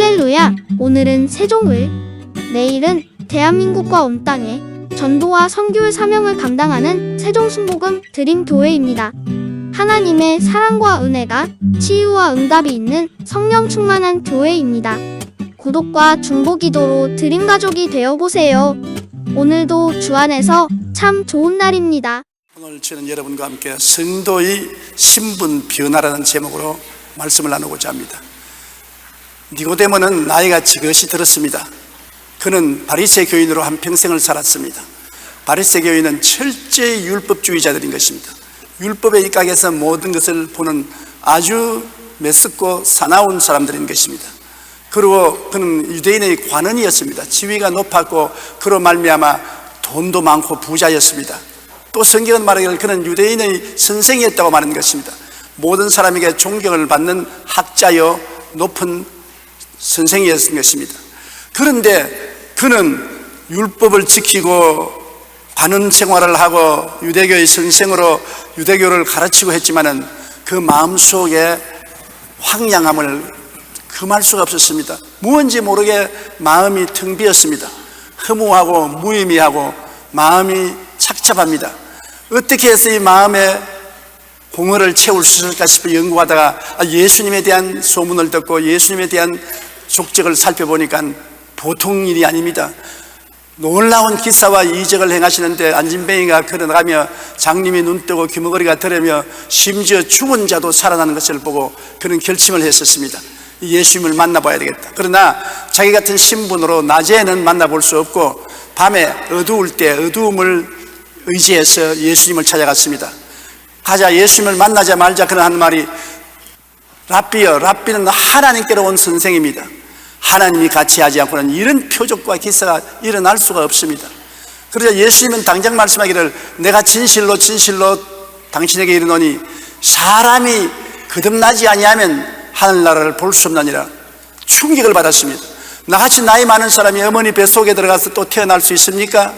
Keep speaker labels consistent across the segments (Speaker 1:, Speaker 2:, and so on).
Speaker 1: 할렐루야! 오늘은 세종을, 내일은 대한민국과 온 땅에 전도와 선교의 사명을 감당하는 세종순복음 드림교회입니다. 하나님의 사랑과 은혜가 치유와 응답이 있는 성령 충만한 교회입니다. 구독과 중보기도로 드림가족이 되어보세요. 오늘도 주 안에서 참 좋은 날입니다.
Speaker 2: 오늘 저는 여러분과 함께 성도의 신분 변화라는 제목으로 말씀을 나누고자 합니다. 니고데모는 나이가 지긋이 들었습니다. 그는 바리새 교인으로 한평생을 살았습니다. 바리새 교인은 철저히 율법주의자들인 것입니다. 율법에 입각해서 모든 것을 보는 아주 메스고 사나운 사람들인 것입니다. 그리고 그는 유대인의 관원이었습니다. 지위가 높았고 그로 말미암아 돈도 많고 부자였습니다. 또 성경은 말하기를 그는 유대인의 선생이었다고 말하는 것입니다. 모든 사람에게 존경을 받는 학자여 높은 선생이었던 것입니다. 그런데 그는 율법을 지키고 관원 생활을 하고 유대교의 선생으로 유대교를 가르치고 했지만은 그 마음속에 황량함을 금할 수가 없었습니다. 무언지 모르게 마음이 텅 비었습니다. 허무하고 무의미하고 마음이 착잡합니다. 어떻게 해서 이 마음에 공허를 채울 수 있을까 싶어 연구하다가 예수님에 대한 소문을 듣고 예수님에 대한 족적을 살펴보니까 보통 일이 아닙니다. 놀라운 기사와 이적을 행하시는데 안진뱅이가 걸어나가며 장님이 눈뜨고 귀머거리가 들으며 심지어 죽은 자도 살아나는 것을 보고 그는 결심을 했었습니다. 예수님을 만나봐야 되겠다. 그러나 자기 같은 신분으로 낮에는 만나볼 수 없고 밤에 어두울 때 어두움을 의지해서 예수님을 찾아갔습니다. 가자 예수님을 만나자 말자 그는 하는 말이 랍비여, 랍비는 하나님께로 온 선생입니다. 하나님이 같이 하지 않고는 이런 표적과 기사가 일어날 수가 없습니다. 그러자 예수님은 당장 말씀하기를 내가 진실로 진실로 당신에게 이르노니 사람이 거듭나지 아니하면 하늘나라를 볼 수 없느니라. 충격을 받았습니다. 나같이 나이 많은 사람이 어머니 뱃속에 들어가서 또 태어날 수 있습니까?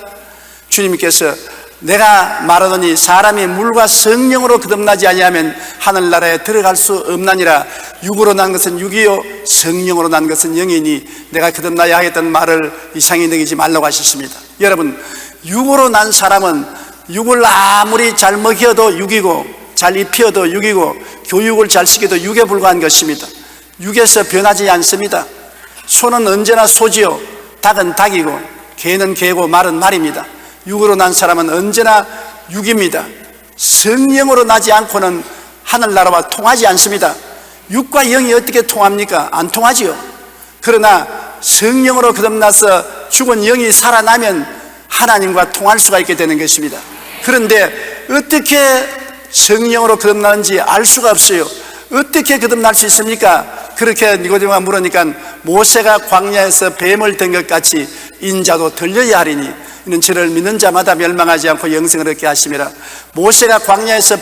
Speaker 2: 주님께서 내가 말하더니 사람이 물과 성령으로 거듭나지 아니하면 하늘나라에 들어갈 수 없나니라. 육으로 난 것은 육이요 성령으로 난 것은 영이니 내가 거듭나야 하겠다는 말을 이상히 여기지 말라고 하셨습니다. 여러분, 육으로 난 사람은 육을 아무리 잘 먹여도 육이고 잘 입혀도 육이고 교육을 잘 시켜도 육에 불과한 것입니다. 육에서 변하지 않습니다. 소는 언제나 소지요, 닭은 닭이고 개는 개고 말은 말입니다. 육으로 난 사람은 언제나 육입니다. 성령으로 나지 않고는 하늘나라와 통하지 않습니다. 육과 영이 어떻게 통합니까? 안 통하지요. 그러나 성령으로 거듭나서 죽은 영이 살아나면 하나님과 통할 수가 있게 되는 것입니다. 그런데 어떻게 성령으로 거듭나는지 알 수가 없어요. 어떻게 거듭날 수 있습니까? 그렇게 니고데모가 물으니까 모세가 광야에서 뱀을 든 것 같이 인자도 들려야 하리니 이는 저를 믿는 자마다 멸망하지 않고 영생을 얻게 하심이라. 모세가 광야에서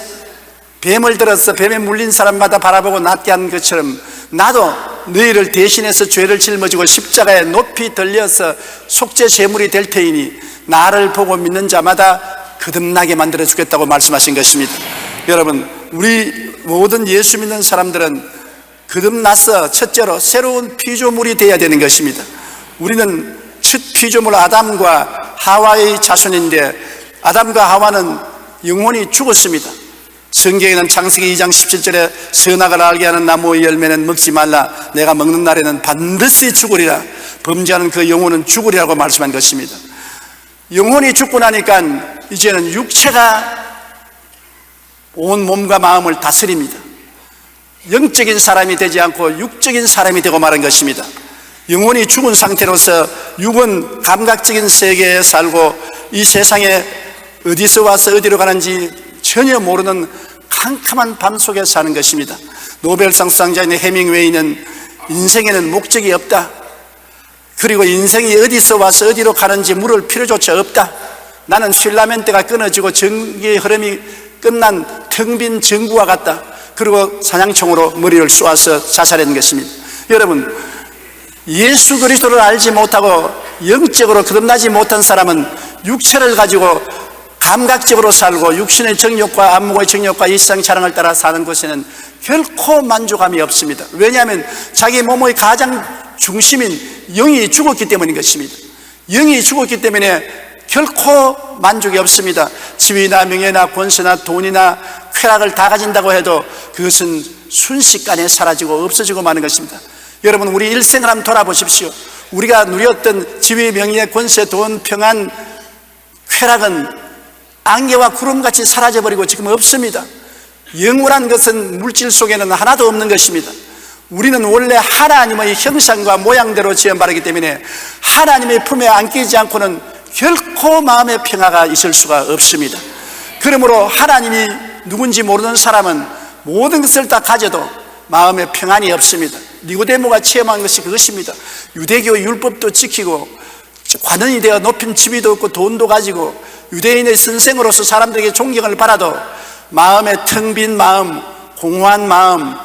Speaker 2: 뱀을 들어서 뱀에 물린 사람마다 바라보고 낫게 한 것처럼 나도 너희를 대신해서 죄를 짊어지고 십자가에 높이 들려서 속죄 제물이 될 테이니 나를 보고 믿는 자마다 거듭나게 만들어 주겠다고 말씀하신 것입니다. 여러분, 우리 모든 예수 믿는 사람들은 거듭나서 첫째로 새로운 피조물이 되어야 되는 것입니다. 우리는 첫 피조물 아담과 하와의 자손인데 아담과 하와는 영혼이 죽었습니다. 성경에는 창세기 2장 17절에 선악을 알게 하는 나무의 열매는 먹지 말라. 내가 먹는 날에는 반드시 죽으리라. 범죄하는 그 영혼은 죽으리라고 말씀한 것입니다. 영혼이 죽고 나니까 이제는 육체가 온 몸과 마음을 다스립니다. 영적인 사람이 되지 않고 육적인 사람이 되고 말한 것입니다. 영혼이 죽은 상태로서 육은 감각적인 세계에 살고 이 세상에 어디서 와서 어디로 가는지 전혀 모르는 캄캄한 밤 속에 사는 것입니다. 노벨상 수상자인 해밍웨이는 인생에는 목적이 없다. 그리고 인생이 어디서 와서 어디로 가는지 물을 필요조차 없다. 나는 필라멘트가 끊어지고 전기의 흐름이 끝난 텅 빈 전구와 같다. 그리고 사냥총으로 머리를 쏘아서 자살한 것입니다. 여러분, 예수 그리스도를 알지 못하고 영적으로 거듭나지 못한 사람은 육체를 가지고 감각적으로 살고 육신의 정욕과 안목의 정욕과 이 세상 자랑을 따라 사는 곳에는 결코 만족함이 없습니다. 왜냐하면 자기 몸의 가장 중심인 영이 죽었기 때문인 것입니다. 영이 죽었기 때문에 결코 만족이 없습니다. 지위나 명예나 권세나 돈이나 쾌락을 다 가진다고 해도 그것은 순식간에 사라지고 없어지고 마는 것입니다. 여러분, 우리 일생을 한번 돌아보십시오. 우리가 누렸던 지위, 명예, 권세, 돈, 평안, 쾌락은 안개와 구름같이 사라져버리고 지금 없습니다. 영원한 것은 물질 속에는 하나도 없는 것입니다. 우리는 원래 하나님의 형상과 모양대로 지음받았기 때문에 하나님의 품에 안기지 않고는 결코 마음의 평화가 있을 수가 없습니다. 그러므로 하나님이 누군지 모르는 사람은 모든 것을 다 가져도 마음의 평안이 없습니다. 니고데모가 체험한 것이 그것입니다. 유대교 율법도 지키고 관원이 되어 높인 지위도 없고 돈도 가지고 유대인의 선생으로서 사람들에게 존경을 받아도 마음의 텅 빈 마음, 공허한 마음,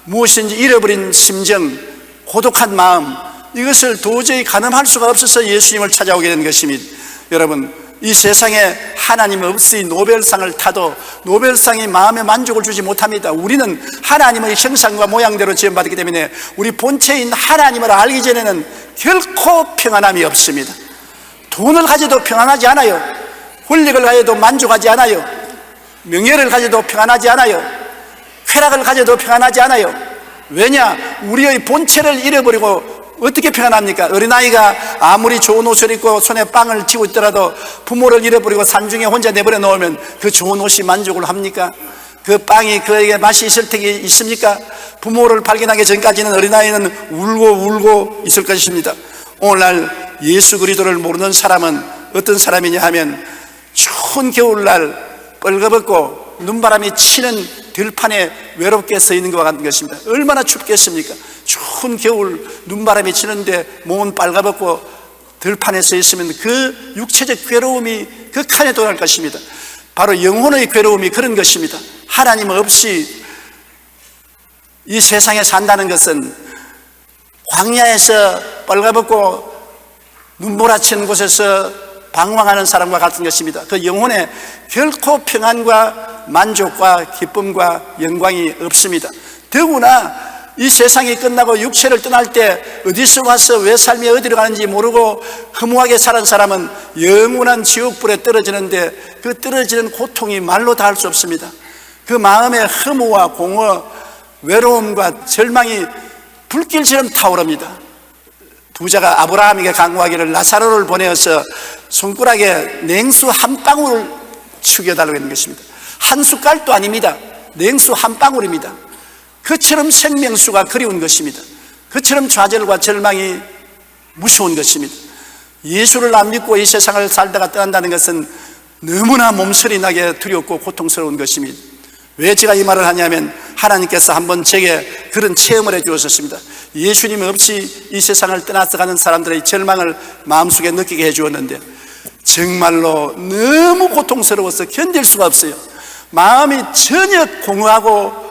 Speaker 2: 무엇인지 잃어버린 심정, 고독한 마음, 이것을 도저히 가늠할 수가 없어서 예수님을 찾아오게 된 것입니다. 여러분, 이 세상에 하나님 없이 노벨상을 타도 노벨상이 마음의 만족을 주지 못합니다. 우리는 하나님의 형상과 모양대로 지음받았기 때문에 우리 본체인 하나님을 알기 전에는 결코 평안함이 없습니다. 돈을 가져도 평안하지 않아요. 권력을 가져도 만족하지 않아요. 명예를 가져도 평안하지 않아요. 쾌락을 가져도 평안하지 않아요. 왜냐? 우리의 본체를 잃어버리고 어떻게 평안합니까? 어린아이가 아무리 좋은 옷을 입고 손에 빵을 쥐고 있더라도 부모를 잃어버리고 산중에 혼자 내버려 놓으면 그 좋은 옷이 만족을 합니까? 그 빵이 그에게 맛이 있을 테기 있습니까? 부모를 발견하기 전까지는 어린아이는 울고 있을 것입니다. 오늘날 예수 그리스도를 모르는 사람은 어떤 사람이냐 하면 추운 겨울날 뻘거벗고 눈바람이 치는 들판에 외롭게 서 있는 것과 같은 것입니다. 얼마나 춥겠습니까? 추운 겨울 눈바람이 치는데 몸은 빨가벗고 들판에 서 있으면 그 육체적 괴로움이 극한에 도달 것입니다. 바로 영혼의 괴로움이 그런 것입니다. 하나님 없이 이 세상에 산다는 것은 광야에서 빨가벗고 눈몰아치는 곳에서 방황하는 사람과 같은 것입니다. 그 영혼에 결코 평안과 만족과 기쁨과 영광이 없습니다. 더구나 이 세상이 끝나고 육체를 떠날 때 어디서 와서 왜 삶이 어디로 가는지 모르고 허무하게 살은 사람은 영원한 지옥불에 떨어지는데 그 떨어지는 고통이 말로 다 할 수 없습니다. 그 마음의 허무와 공허, 외로움과 절망이 불길처럼 타오릅니다. 부자가 아브라함에게 강구하기를 라사로를 보내어서 손가락에 냉수 한 방울을 죽여달라고 했는 것입니다. 한 숟갈도 아닙니다. 냉수 한 방울입니다. 그처럼 생명수가 그리운 것입니다. 그처럼 좌절과 절망이 무서운 것입니다. 예수를 안 믿고 이 세상을 살다가 떠난다는 것은 너무나 몸서리 나게 두렵고 고통스러운 것입니다. 왜 제가 이 말을 하냐면 하나님께서 한번 제게 그런 체험을 해 주었습니다. 예수님 없이 이 세상을 떠나서 가는 사람들의 절망을 마음속에 느끼게 해 주었는데 정말로 너무 고통스러워서 견딜 수가 없어요. 마음이 전혀 공허하고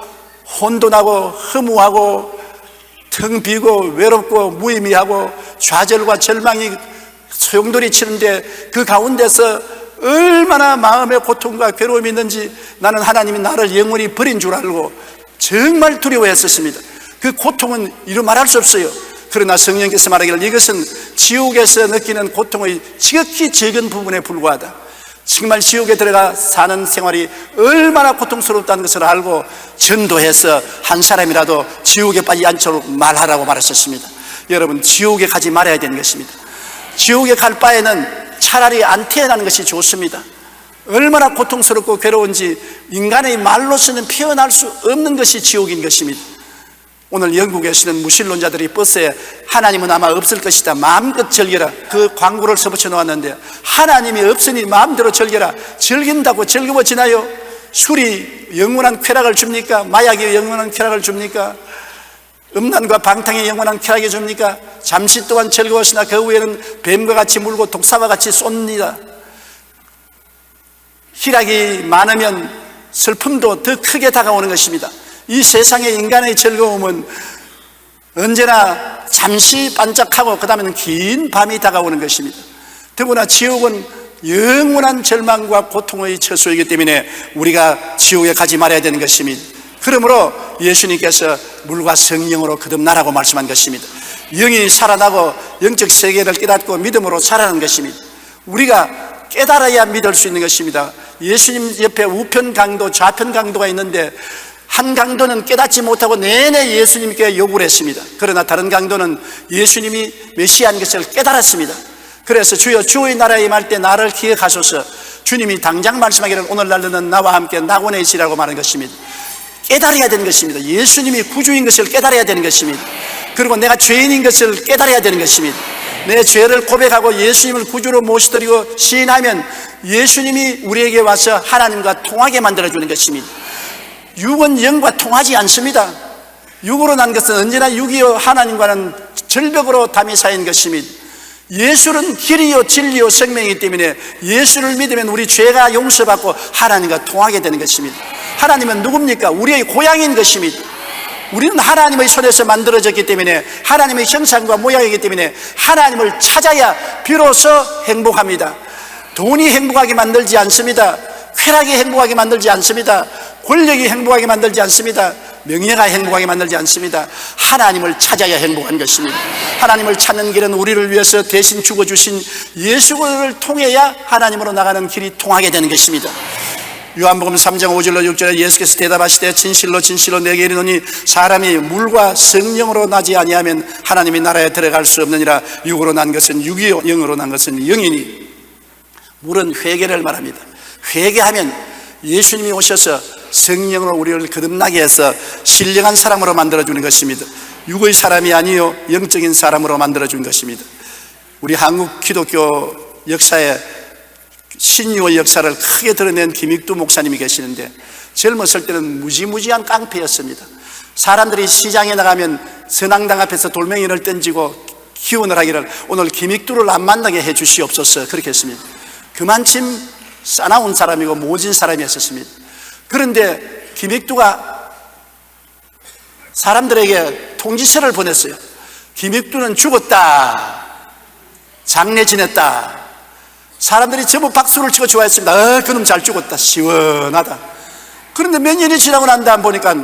Speaker 2: 혼돈하고 허무하고 텅 비고 외롭고 무의미하고 좌절과 절망이 소용돌이 치는데 그 가운데서 얼마나 마음의 고통과 괴로움이 있는지 나는 하나님이 나를 영원히 버린 줄 알고 정말 두려워했었습니다. 그 고통은 이루 말할 수 없어요. 그러나 성령께서 말하기를 이것은 지옥에서 느끼는 고통의 지극히 적은 부분에 불과하다. 정말 지옥에 들어가 사는 생활이 얼마나 고통스럽다는 것을 알고 전도해서 한 사람이라도 지옥에 빠지지 않도록 말하라고 말하셨습니다. 여러분, 지옥에 가지 말아야 되는 것입니다. 지옥에 갈 바에는 차라리 안 태어나는 것이 좋습니다. 얼마나 고통스럽고 괴로운지 인간의 말로서는 표현할 수 없는 것이 지옥인 것입니다. 오늘 영국에서는 무신론자들이 버스에 하나님은 아마 없을 것이다, 마음껏 즐겨라, 그 광고를 써붙여 놓았는데 하나님이 없으니 마음대로 즐겨라. 즐긴다고 즐거워지나요? 술이 영원한 쾌락을 줍니까? 마약이 영원한 쾌락을 줍니까? 음란과 방탕이 영원한 쾌락이 줍니까? 잠시 동안 즐거웠으나 그 후에는 뱀과 같이 물고 독사와 같이 쏩니다. 희락이 많으면 슬픔도 더 크게 다가오는 것입니다. 이 세상의 인간의 즐거움은 언제나 잠시 반짝하고 그 다음에는 긴 밤이 다가오는 것입니다. 더구나 지옥은 영원한 절망과 고통의 처소이기 때문에 우리가 지옥에 가지 말아야 되는 것입니다. 그러므로 예수님께서 물과 성령으로 거듭나라고 말씀한 것입니다. 영이 살아나고 영적 세계를 깨닫고 믿음으로 살아나는 것입니다. 우리가 깨달아야 믿을 수 있는 것입니다. 예수님 옆에 우편 강도, 좌편 강도가 있는데 한 강도는 깨닫지 못하고 내내 예수님께 요구를 했습니다. 그러나 다른 강도는 예수님이 메시아인 것을 깨달았습니다. 그래서 주여 주의 나라에 임할 때 나를 기억하소서. 주님이 당장 말씀하기를 오늘날 너는 나와 함께 낙원에 있으라고 말하는 것입니다. 깨달아야 되는 것입니다. 예수님이 구주인 것을 깨달아야 되는 것입니다. 그리고 내가 죄인인 것을 깨달아야 되는 것입니다. 내 죄를 고백하고 예수님을 구주로 모시드리고 시인하면 예수님이 우리에게 와서 하나님과 통하게 만들어주는 것입니다. 육은 영과 통하지 않습니다. 육으로 난 것은 언제나 육이요 하나님과는 절벽으로 담이 쌓인 것입니다. 예수는 길이요 진리요 생명이기 때문에 예수를 믿으면 우리 죄가 용서받고 하나님과 통하게 되는 것입니다. 하나님은 누굽니까? 우리의 고향인 것입니다. 우리는 하나님의 손에서 만들어졌기 때문에 하나님의 형상과 모양이기 때문에 하나님을 찾아야 비로소 행복합니다. 돈이 행복하게 만들지 않습니다. 쾌락이 행복하게 만들지 않습니다. 권력이 행복하게 만들지 않습니다. 명예가 행복하게 만들지 않습니다. 하나님을 찾아야 행복한 것입니다. 하나님을 찾는 길은 우리를 위해서 대신 죽어주신 예수를 통해야 하나님으로 나가는 길이 통하게 되는 것입니다. 요한복음 3장 5절로 6절에 예수께서 대답하시되 진실로 진실로 내게 이르노니 사람이 물과 성령으로 나지 아니하면 하나님의 나라에 들어갈 수 없느니라. 육으로 난 것은 육이요 영으로 난 것은 영이니. 물은 회개를 말합니다. 회개하면 예수님이 오셔서 성령으로 우리를 거듭나게 해서 신령한 사람으로 만들어주는 것입니다. 육의 사람이 아니요 영적인 사람으로 만들어주는 것입니다. 우리 한국 기독교 역사에 신유의 역사를 크게 드러낸 김익두 목사님이 계시는데 젊었을 때는 무지무지한 깡패였습니다. 사람들이 시장에 나가면 선앙당 앞에서 돌멩이를 던지고 기원을 하기를 오늘 김익두를 안 만나게 해 주시옵소서 그렇게 했습니다. 그만큼 싸나운 사람이고 모진 사람이었습니다. 그런데 김익두가 사람들에게 통지서를 보냈어요. 김익두는 죽었다. 장례 지냈다. 사람들이 전부 박수를 치고 좋아했습니다. 그놈 잘 죽었다. 시원하다. 그런데 몇 년이 지나고 난 다음 보니까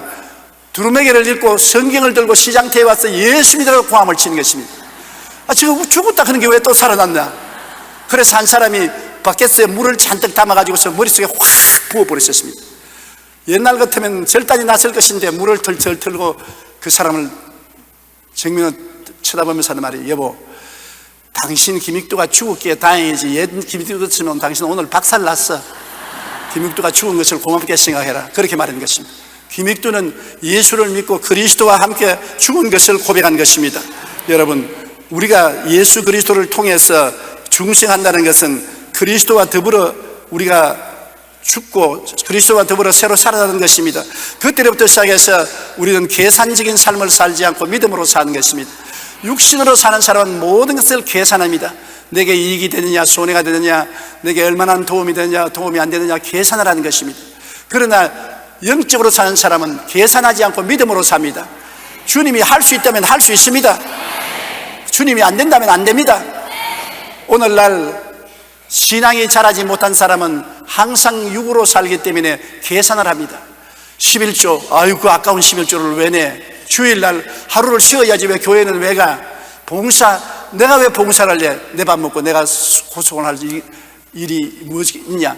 Speaker 2: 두루마기를 읽고 성경을 들고 시장터에 와서 예수 믿으라고 고함을 치는 것입니다. 지금 죽었다 그런 게 왜 또 살아났나? 그래서 한 사람이 바켓에 물을 잔뜩 담아가지고서 머릿속에 확 부어버렸었습니다. 옛날 같으면 절단이 났을 것인데 물을 털털 털고 그 사람을 정면으로 쳐다보면서 하는 말이 여보 당신 김익두가 죽었기에 다행이지 옛 김익두였으면 당신 오늘 박살났어. 김익두가 죽은 것을 고맙게 생각해라 그렇게 말하는 것입니다. 김익두는 예수를 믿고 그리스도와 함께 죽은 것을 고백한 것입니다. 여러분 우리가 예수 그리스도를 통해서 중생한다는 것은 그리스도와 더불어 우리가 죽고 그리스도와 더불어 새로 살아나는 것입니다. 그때부터 시작해서 우리는 계산적인 삶을 살지 않고 믿음으로 사는 것입니다. 육신으로 사는 사람은 모든 것을 계산합니다. 내게 이익이 되느냐 손해가 되느냐 내게 얼마나 도움이 되느냐 도움이 안 되느냐 계산을 하는 것입니다. 그러나 영적으로 사는 사람은 계산하지 않고 믿음으로 삽니다. 주님이 할 수 있다면 할 수 있습니다. 주님이 안 된다면 안 됩니다. 오늘날 신앙이 자라지 못한 사람은 항상 육으로 살기 때문에 계산을 합니다. 11조, 아이고 아까운 11조를 왜 내? 주일날 하루를 쉬어야지 왜 교회는 왜 가? 봉사, 내가 왜 봉사를 해? 내 밥 먹고 내가 고소를 할 일이 무엇이 있냐?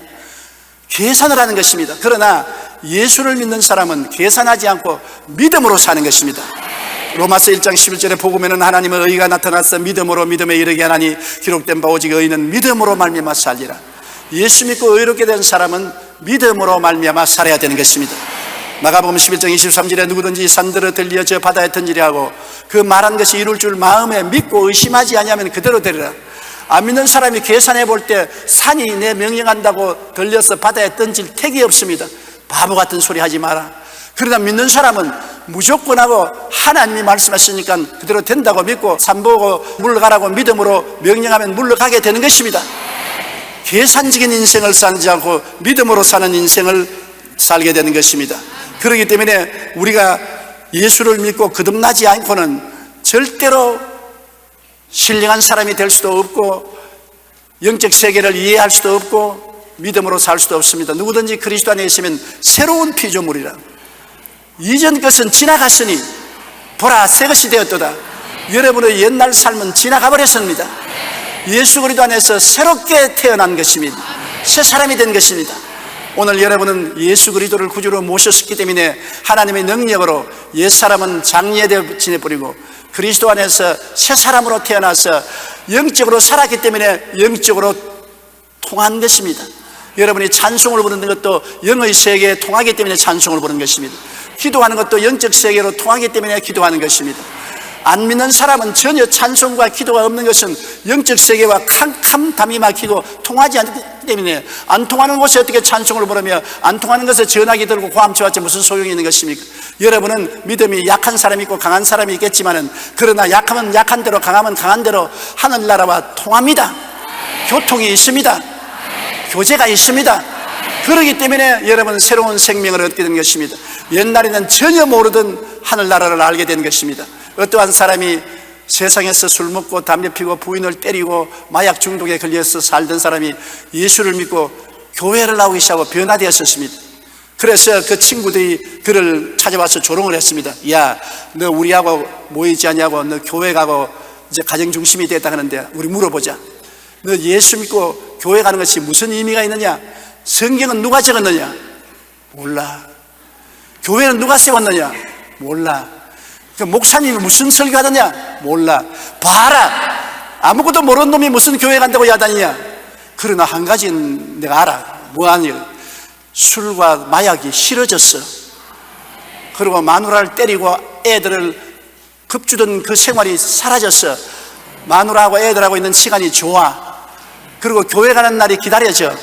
Speaker 2: 계산을 하는 것입니다. 그러나 예수를 믿는 사람은 계산하지 않고 믿음으로 사는 것입니다. 로마서 1장 11절에 복음에는 하나님의 의가 나타나서 믿음으로 믿음에 이르게 하나니 기록된 바 오직 의인은 믿음으로 말미암아 살리라. 예수 믿고 의롭게 된 사람은 믿음으로 말미암아 살아야 되는 것입니다. 마가복음 11장 23절에 누구든지 산들을 들려 저 바다에 던지려 하고 그 말한 것이 이룰 줄 마음에 믿고 의심하지 아니하면 그대로 되리라. 안 믿는 사람이 계산해 볼 때 산이 내 명령한다고 들려서 바다에 던질 택이 없습니다. 바보 같은 소리 하지 마라. 그러나 믿는 사람은 무조건 하고 하나님이 말씀하시니까 그대로 된다고 믿고 산 보고 물러가라고 믿음으로 명령하면 물러가게 되는 것입니다. 계산적인 인생을 살지 않고 믿음으로 사는 인생을 살게 되는 것입니다. 그렇기 때문에 우리가 예수를 믿고 거듭나지 않고는 절대로 신령한 사람이 될 수도 없고 영적 세계를 이해할 수도 없고 믿음으로 살 수도 없습니다. 누구든지 그리스도 안에 있으면 새로운 피조물이라. 이전 것은 지나갔으니 보라 새 것이 되었도다. 여러분의 옛날 삶은 지나가 버렸습니다. 예수 그리스도 안에서 새롭게 태어난 것입니다. 새 사람이 된 것입니다. 오늘 여러분은 예수 그리스도를 구주로 모셨기 때문에 하나님의 능력으로 옛사람은 장례되어 지내버리고 그리스도 안에서 새 사람으로 태어나서 영적으로 살았기 때문에 영적으로 통한 것입니다. 여러분이 찬송을 부르는 것도 영의 세계에 통하기 때문에 찬송을 부르는 것입니다. 기도하는 것도 영적 세계로 통하기 때문에 기도하는 것입니다. 안 믿는 사람은 전혀 찬송과 기도가 없는 것은 영적 세계와 캄캄 담이 막히고 통하지 않기 때문에 안 통하는 곳에 어떻게 찬송을 부르며 안 통하는 것에 전화기 들고 고함쳐왔자 무슨 소용이 있는 것입니까? 여러분은 믿음이 약한 사람이 있고 강한 사람이 있겠지만은 그러나 약하면 약한 대로 강하면 강한 대로 하늘나라와 통합니다. 교통이 있습니다. 교제가 있습니다. 그렇기 때문에 여러분 새로운 생명을 얻게 된 것입니다. 옛날에는 전혀 모르던 하늘나라를 알게 된 것입니다. 어떠한 사람이 세상에서 술 먹고 담배 피고 부인을 때리고 마약 중독에 걸려서 살던 사람이 예수를 믿고 교회를 나오기 시작하고 변화되었습니다. 그래서 그 친구들이 그를 찾아와서 조롱을 했습니다. 야, 너 우리하고 모이지 않냐고, 너 교회 가고 이제 가정중심이 됐다 하는데 우리 물어보자. 너 예수 믿고 교회 가는 것이 무슨 의미가 있느냐? 성경은 누가 적었느냐? 몰라. 교회는 누가 세웠느냐? 몰라. 그 목사님이 무슨 설교하느냐? 몰라. 봐라, 아무것도 모르는 놈이 무슨 교회 간다고 야단이냐? 그러나 한 가지는 내가 알아. 뭐하냐? 술과 마약이 싫어졌어. 그리고 마누라를 때리고 애들을 겁주던 그 생활이 사라졌어. 마누라하고 애들하고 있는 시간이 좋아. 그리고 교회 가는 날이 기다려져.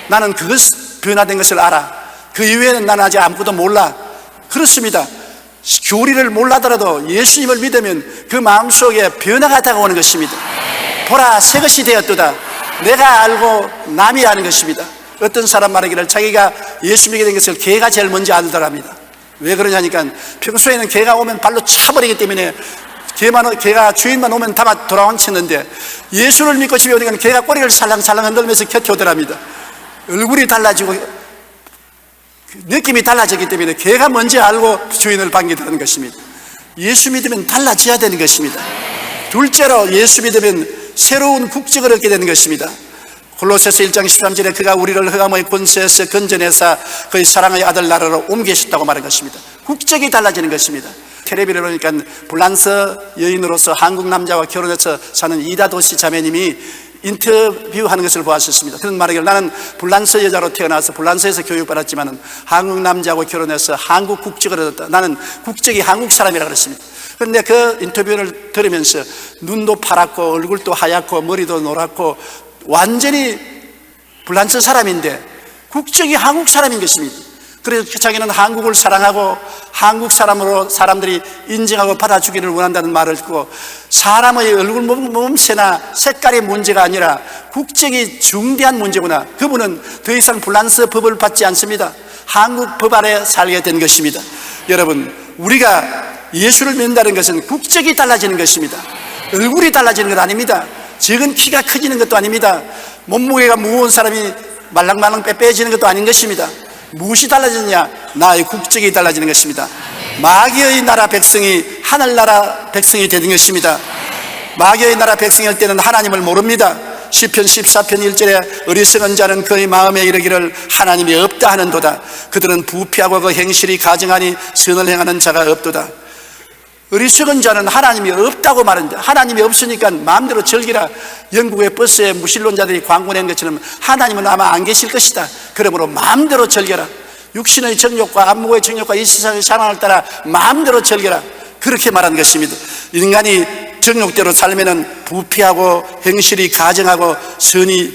Speaker 2: 나는 그것 변화된 것을 알아. 그 이외에는 나는 아직 아무것도 몰라. 그렇습니다. 교리를 몰라더라도 예수님을 믿으면 그 마음속에 변화가 다가오는 것입니다. 보라 새 것이 되었도다. 내가 알고 남이 아는 것입니다. 어떤 사람 말하기를 자기가 예수 믿게 된 것을 개가 제일 먼저 알더랍니다. 왜 그러냐니까 평소에는 개가 오면 발로 차버리기 때문에 개가 주인만 오면 다 돌아왕치는데 예수를 믿고 집에 오니까 개가 꼬리를 살랑살랑 흔들면서 곁에 오더랍니다. 얼굴이 달라지고 느낌이 달라졌기 때문에 개가 먼저 알고 주인을 반기다는 것입니다. 예수 믿으면 달라져야 되는 것입니다. 둘째로 예수 믿으면 새로운 국적을 얻게 되는 것입니다. 골로새서 1장 13절에 그가 우리를 흑암의 권세에서 건져내사 그의 사랑의 아들 나라로 옮기셨다고 말한 것입니다. 국적이 달라지는 것입니다. 텔레비를 보니까 불란서 여인으로서 한국 남자와 결혼해서 사는 이다도시 자매님이 인터뷰하는 것을 보았었습니다. 그런 말이길 나는 불란서 여자로 태어나서 불란서에서 교육받았지만 한국 남자하고 결혼해서 한국 국적을 얻었다. 나는 국적이 한국 사람이라고 그랬습니다. 그런데 그 인터뷰를 들으면서 눈도 파랗고 얼굴도 하얗고 머리도 노랗고 완전히 불란서 사람인데 국적이 한국 사람인 것입니다. 그래서 자기는 한국을 사랑하고 한국 사람으로 사람들이 인정하고 받아주기를 원한다는 말을 듣고 사람의 얼굴 몸새나 색깔의 문제가 아니라 국적이 중대한 문제구나. 그분은 더 이상 불란서 법을 받지 않습니다. 한국 법 아래 살게 된 것입니다. 여러분, 우리가 예수를 믿는다는 것은 국적이 달라지는 것입니다. 얼굴이 달라지는 것 아닙니다. 적은 키가 커지는 것도 아닙니다. 몸무게가 무거운 사람이 말랑말랑 빼빼해지는 것도 아닌 것입니다. 무엇이 달라지느냐? 나의 국적이 달라지는 것입니다. 마귀의 나라 백성이 하늘나라 백성이 되는 것입니다. 마귀의 나라 백성일 때는 하나님을 모릅니다. 시편 14편 1절에 어리석은 자는 그의 마음에 이르기를 하나님이 없다 하는도다. 그들은 부패하고 그 행실이 가증하니 선을 행하는 자가 없도다. 어리석은 자는 하나님이 없다고 말하는데 하나님이 없으니까 마음대로 즐기라. 영국의 버스에 무신론자들이 광고 낸 것처럼 하나님은 아마 안 계실 것이다. 그러므로 마음대로 즐겨라. 육신의 정욕과 안목의 정욕과 이 세상의 상황을 따라 마음대로 즐겨라. 그렇게 말한 것입니다. 인간이 정욕대로 살면은 부패하고 행실이 가증하고 선이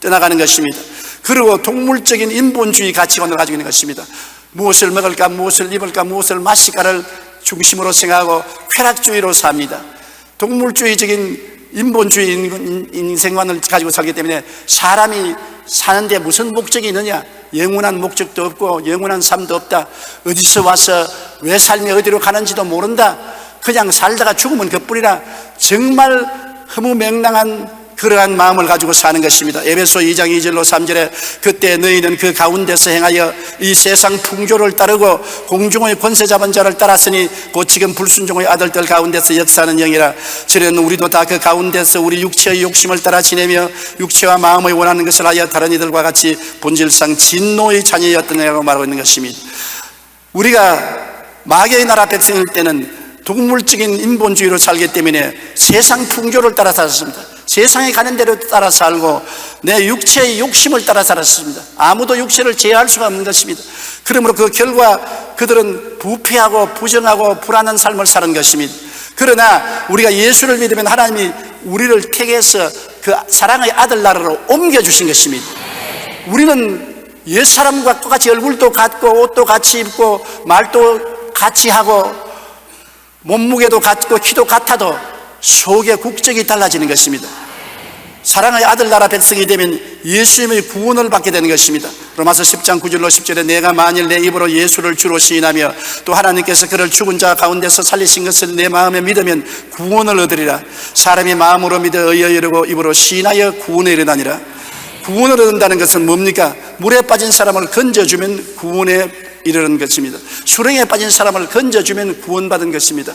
Speaker 2: 떠나가는 것입니다. 그리고 동물적인 인본주의 가치관을 가지고 있는 것입니다. 무엇을 먹을까, 무엇을 입을까, 무엇을 마실까를 중심으로 생각하고 쾌락주의로 삽니다. 동물주의적인 인본주의 인생관을 가지고 살기 때문에 사람이 사는데 무슨 목적이 있느냐? 영원한 목적도 없고 영원한 삶도 없다. 어디서 와서 왜 삶이 어디로 가는지도 모른다. 그냥 살다가 죽으면 그뿐이라. 정말 허무맹랑한 그러한 마음을 가지고 사는 것입니다. 에베소 2장 2절로 3절에 그때 너희는 그 가운데서 행하여 이 세상 풍조를 따르고 공중의 권세 잡은 자를 따랐으니 곧 지금 불순종의 아들들 가운데서 역사하는 영이라. 저는 우리도 다 그 가운데서 우리 육체의 욕심을 따라 지내며 육체와 마음의 원하는 것을 하여 다른 이들과 같이 본질상 진노의 자녀였더냐고 말하고 있는 것입니다. 우리가 마귀의 나라 백성일 때는 동물적인 인본주의로 살기 때문에 세상 풍조를 따라 살았습니다. 세상에 가는 대로 따라 살고 내 육체의 욕심을 따라 살았습니다. 아무도 육체를 제어할 수가 없는 것입니다. 그러므로 그 결과 그들은 부패하고 부정하고 불안한 삶을 사는 것입니다. 그러나 우리가 예수를 믿으면 하나님이 우리를 택해서 그 사랑의 아들 나라로 옮겨주신 것입니다. 우리는 옛사람과 똑같이 얼굴도 같고 옷도 같이 입고 말도 같이 하고 몸무게도 같고 키도 같아도 속의 국적이 달라지는 것입니다. 사랑의 아들 나라 백성이 되면 예수님의 구원을 받게 되는 것입니다. 로마서 10장 9절로 10절에 내가 만일 내 입으로 예수를 주로 시인하며 또 하나님께서 그를 죽은 자 가운데서 살리신 것을 내 마음에 믿으면 구원을 얻으리라. 사람이 마음으로 믿어 의에 이르고 입으로 시인하여 구원에 이르나니라. 구원을 얻는다는 것은 뭡니까? 물에 빠진 사람을 건져주면 구원에 이르는 것입니다. 수렁에 빠진 사람을 건져주면 구원받은 것입니다.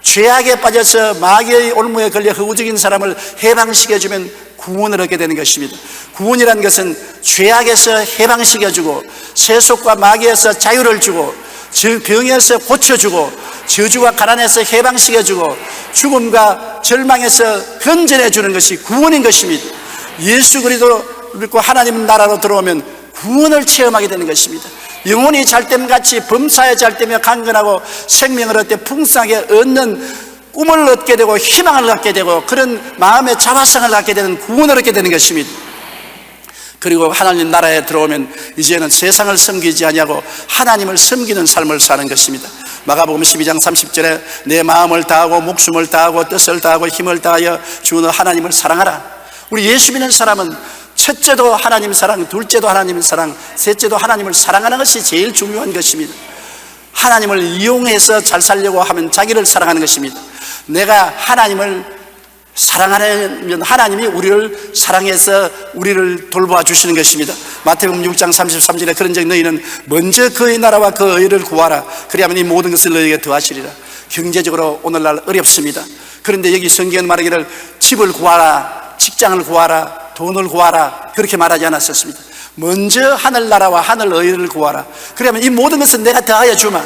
Speaker 2: 죄악에 빠져서 마귀의 올무에 걸려 허우적인 사람을 해방시켜주면 구원을 얻게 되는 것입니다. 구원이라는 것은 죄악에서 해방시켜주고 세속과 마귀에서 자유를 주고 병에서 고쳐주고 저주와 가난에서 해방시켜주고 죽음과 절망에서 건져내주는 것이 구원인 것입니다. 예수 그리스도 믿고 하나님 나라로 들어오면 구원을 체험하게 되는 것입니다. 영혼이 잘됨같이 범사에 잘되며 강건하고 생명을 얻되 풍성하게 얻는 꿈을 얻게 되고 희망을 갖게 되고 그런 마음의 자화상을 갖게 되는 구원을 얻게 되는 것입니다. 그리고 하나님 나라에 들어오면 이제는 세상을 섬기지 아니하고 하나님을 섬기는 삶을 사는 것입니다. 마가복음 12장 30절에 내 마음을 다하고 목숨을 다하고 뜻을 다하고 힘을 다하여 주 너 하나님을 사랑하라. 우리 예수 믿는 사람은 첫째도 하나님 사랑, 둘째도 하나님 사랑, 셋째도 하나님을 사랑하는 것이 제일 중요한 것입니다. 하나님을 이용해서 잘 살려고 하면 자기를 사랑하는 것입니다. 내가 하나님을 사랑하면 하나님이 우리를 사랑해서 우리를 돌보아 주시는 것입니다. 마태복음 6장 33절에 그런즉 너희는 먼저 그의 나라와 그 의를 구하라. 그리하면 이 모든 것을 너희에게 더하시리라. 경제적으로 오늘날 어렵습니다. 그런데 여기 성경은 말하기를 집을 구하라, 직장을 구하라, 돈을 구하라 그렇게 말하지 않았었습니다. 먼저 하늘나라와 하늘의를 구하라. 그러면 이 모든 것은 내가 더하여 주마.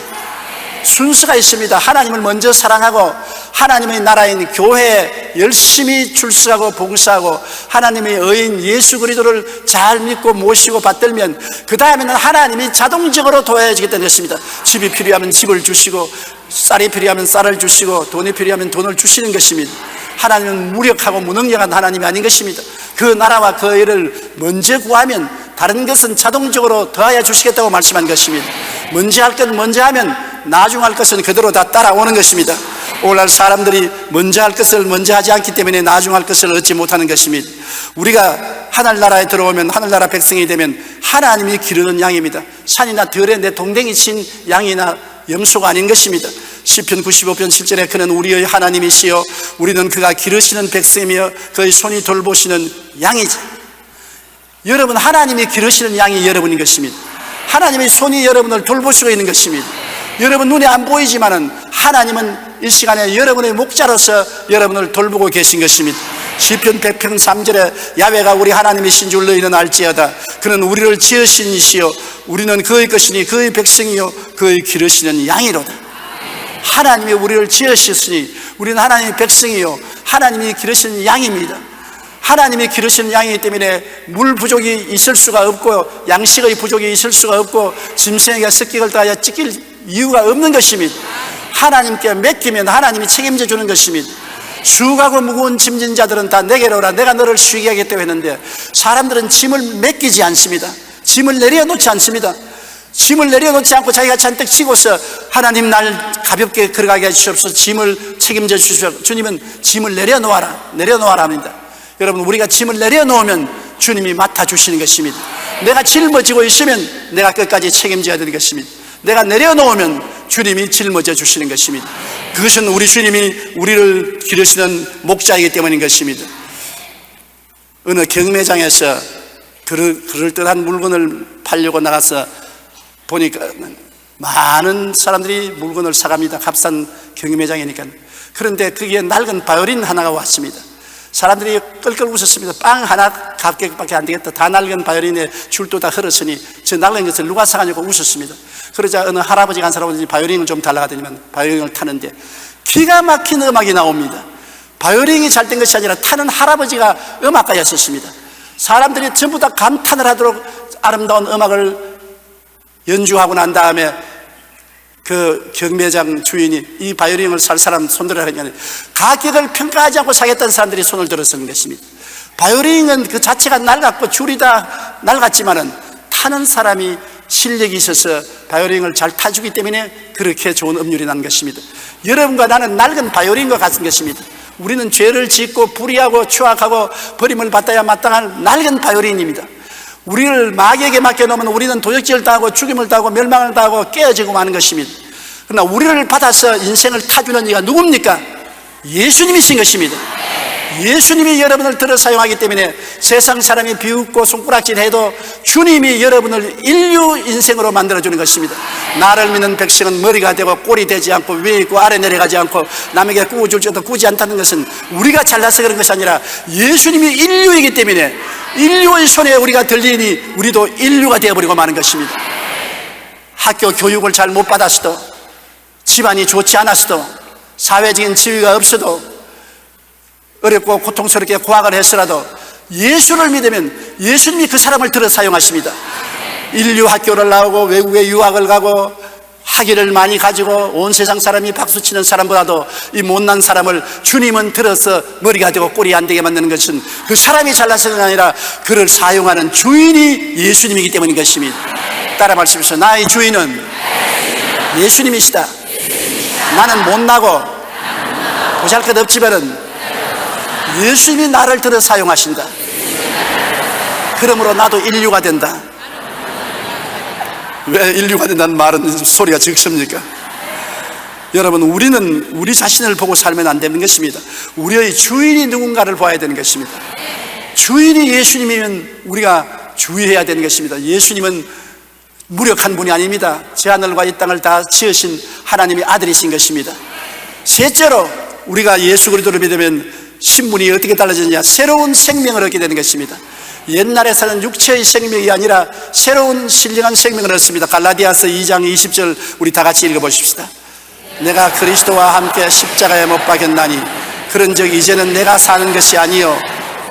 Speaker 2: 순서가 있습니다. 하나님을 먼저 사랑하고 하나님의 나라인 교회에 열심히 출석하고 봉사하고 하나님의 의인 예수 그리스도를 잘 믿고 모시고 받들면 그 다음에는 하나님이 자동적으로 도와주겠다는 것입니다. 집이 필요하면 집을 주시고 쌀이 필요하면 쌀을 주시고 돈이 필요하면 돈을 주시는 것입니다. 하나님은 무력하고 무능력한 하나님이 아닌 것입니다. 그 나라와 그 의를 먼저 구하면 다른 것은 자동적으로 더하여 주시겠다고 말씀한 것입니다. 먼저 할 것 먼저 하면 나중 할 것은 그대로 다 따라오는 것입니다. 오늘날 사람들이 먼저 할 것을 먼저 하지 않기 때문에 나중 할 것을 얻지 못하는 것입니다. 우리가 하늘나라에 들어오면 하늘나라 백성이 되면 하나님이 기르는 양입니다. 산이나 들에 내 동댕이 친 양이나 염소가 아닌 것입니다. 시편 95편 7절에 그는 우리의 하나님이시여 우리는 그가 기르시는 백성이며 그의 손이 돌보시는 양이지. 여러분, 하나님이 기르시는 양이 여러분인 것입니다. 하나님의 손이 여러분을 돌보시고 있는 것입니다. 여러분 눈에 안 보이지만은 하나님은 이 시간에 여러분의 목자로서 여러분을 돌보고 계신 것입니다. 시편 100편 3절에 야훼가 우리 하나님이신 줄 너희는 알지어다. 그는 우리를 지으신 이시요 우리는 그의 것이니 그의 백성이요 그의 기르시는 양이로다. 하나님이 우리를 지으셨으니 우리는 하나님의 백성이요 하나님이 기르시는 양입니다. 하나님이 기르시는 양이기 때문에 물 부족이 있을 수가 없고 양식의 부족이 있을 수가 없고 짐승에게 습격을 당하여 찢길 이유가 없는 것입니다. 하나님께 맡기면 하나님이 책임져 주는 것입니다. 수고하고 무거운 짐진 자들은 다 내게로 오라 내가 너를 쉬게 하겠다고 했는데 사람들은 짐을 맡기지 않습니다. 짐을 내려놓지 않습니다. 짐을 내려놓지 않고 자기가 잔뜩 지고서 하나님 날 가볍게 걸어가게 해주시옵소서. 짐을 책임져 주시옵소서. 주님은 짐을 내려놓아라 합니다. 여러분, 우리가 짐을 내려놓으면 주님이 맡아주시는 것입니다. 내가 짊어지고 있으면 내가 끝까지 책임져야 되는 것입니다. 내가 내려놓으면 주님이 짊어져 주시는 것입니다. 그것은 우리 주님이 우리를 기르시는 목자이기 때문인 것입니다. 어느 경매장에서 그럴듯한 물건을 팔려고 나가서 보니까 많은 사람들이 물건을 사갑니다. 값싼 경매장이니까. 그런데 거기에 낡은 바이올린 하나가 왔습니다. 사람들이 끌끌 웃었습니다. 빵 하나 값밖에 안 되겠다. 다 낡은 바이올린에 줄도 다 흘렀으니 저 낡은 것을 누가 사가냐고 웃었습니다. 그러자 어느 할아버지가 한 사람은 바이올린을 좀 달라고 하더니만 바이올린을 타는데 기가 막힌 음악이 나옵니다. 바이올린이 잘 된 것이 아니라 타는 할아버지가 음악가였었습니다. 사람들이 전부 다 감탄을 하도록 아름다운 음악을 연주하고 난 다음에 그 경매장 주인이 이 바이올린을 살 사람 손들어라 하면 가격을 평가하지 않고 사겠다는 사람들이 손을 들었던 것입니다. 바이올린은 그 자체가 낡았고 줄이 다 낡았지만은 타는 사람이 실력이 있어서 바이올린을 잘 타주기 때문에 그렇게 좋은 음률이 난 것입니다. 여러분과 나는 낡은 바이올린과 같은 것입니다. 우리는 죄를 짓고 불의하고 추악하고 버림을 받아야 마땅한 낡은 바이올린입니다. 우리를 마귀에게 맡겨놓으면 우리는 도적질을 당하고 죽임을 당하고 멸망을 당하고 깨어지고 마는 것입니다. 그러나 우리를 받아서 인생을 타주는 이가 누굽니까? 예수님이신 것입니다. 예수님이 여러분을 들어 사용하기 때문에 세상 사람이 비웃고 손가락질 해도 주님이 여러분을 인류 인생으로 만들어주는 것입니다. 나를 믿는 백성은 머리가 되고 꼴이 되지 않고 위에 있고 아래 내려가지 않고 남에게 꾸어줄 줄도 꾸지 않다는 것은 우리가 잘나서 그런 것이 아니라 예수님이 인류이기 때문에 인류의 손에 우리가 들리니 우리도 인류가 되어버리고 마는 것입니다. 학교 교육을 잘 못 받았어도 집안이 좋지 않았어도 사회적인 지위가 없어도 어렵고 고통스럽게 고학을 했으라도 예수를 믿으면 예수님이 그 사람을 들어 사용하십니다. 인류 학교를 나오고 외국에 유학을 가고 학위를 많이 가지고 온 세상 사람이 박수치는 사람보다도 이 못난 사람을 주님은 들어서 머리가 되고 꼴이 안 되게 만드는 것은 그 사람이 잘나서가 아니라 그를 사용하는 주인이 예수님이기 때문인 것입니다. 따라 말씀하시죠. 나의 주인은 예수님이시다. 나는 못나고 보잘것 없지만은 예수님이 나를 들어 사용하신다. 그러므로 나도 인류가 된다. 왜 인류가 된다는 말은 소리가 적습니까? 여러분, 우리는 우리 자신을 보고 살면 안 되는 것입니다. 우리의 주인이 누군가를 봐야 되는 것입니다. 주인이 예수님이면 우리가 주의해야 되는 것입니다. 예수님은 무력한 분이 아닙니다. 제 하늘과 이 땅을 다 지으신 하나님의 아들이신 것입니다. 셋째로 우리가 예수 그리스도를 믿으면 신분이 어떻게 달라지느냐? 새로운 생명을 얻게 되는 것입니다. 옛날에 사는 육체의 생명이 아니라 새로운 신령한 생명을 얻습니다. 갈라디아서 2장 20절 우리 다 같이 읽어보십시다. 내가 그리스도와 함께 십자가에 못 박였나니 그런즉 이제는 내가 사는 것이 아니요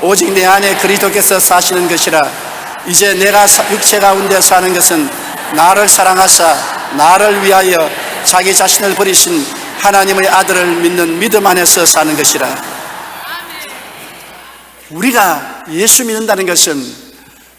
Speaker 2: 오직 내 안에 그리스도께서 사시는 것이라. 이제 내가 육체 가운데 사는 것은 나를 사랑하사 나를 위하여 자기 자신을 버리신 하나님의 아들을 믿는 믿음 안에서 사는 것이라. 우리가 예수 믿는다는 것은